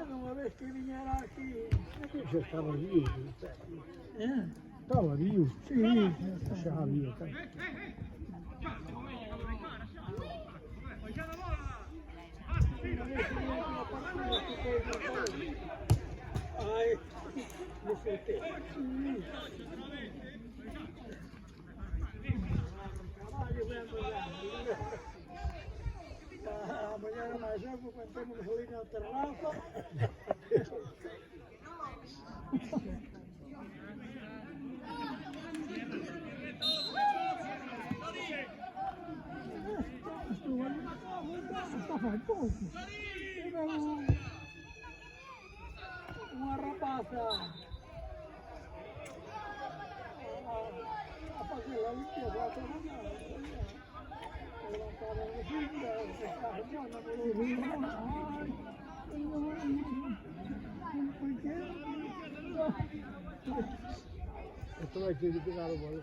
Uma vez que vieram aqui, Já estava vivo. é? Estava vivo. Sim, Já havia. Ai, não sei o que. Amanhã era mais jogo, quando temos ali na terraça. Estava pouco. Uma rapaça a fazer lá limpeza, a trabalhar. Ela estava no fim da carregada, no rio. Eu também tive que pegar a bola.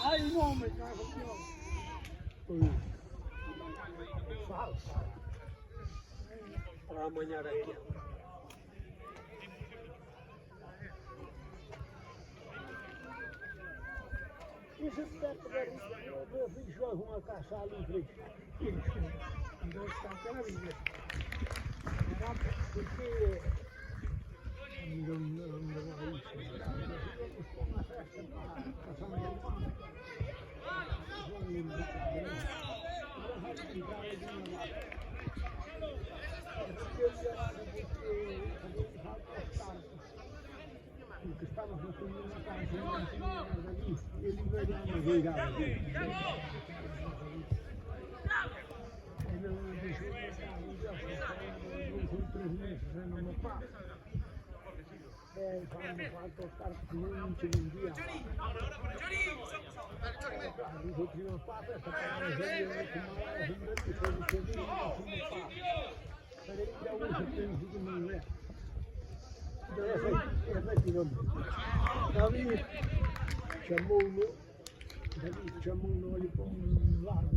Ai, nome, cara, Falso. Para amanhã aqui. E se der para ver joga uma caça ali frente. então está aquela vida. Porque não é isso. Uma festa para passar uma porque estamos no caminho da casa dali, ele vai dar uma virada. Ele não deixou de estar não foi 3 meses, não passa. Falta estar muito um dia. Os outros não passam, essa palavra já é como a gente que foi o que não passa. Para ele já hoje tem sido mulher. Essa aqui não. Davi chamou-no ali para um lado.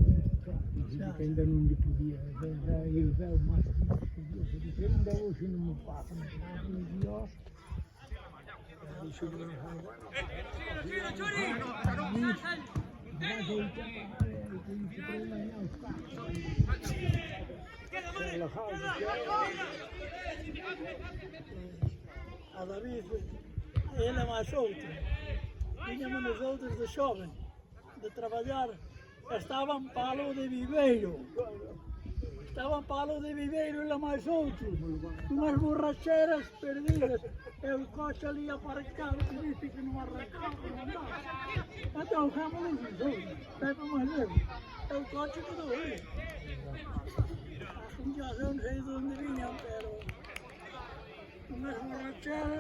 Que ainda não lhe podia. Ele veio mais que podia. Ainda hoje não me passa. Não pior. A Davi, ele é mais outro. Tínhamos nós outros de jovem, de trabalhar. Estavam palo de viveiro. Estavam palo de viveiro, ele é mais outro. Umas borracheiras perdidas. O coche ali aparcado, que disse que não arrancava, não andava. Então, vamos ali, pega mais leve. É o coche que não é. Já não sei de onde vinham, pero umas borracheras.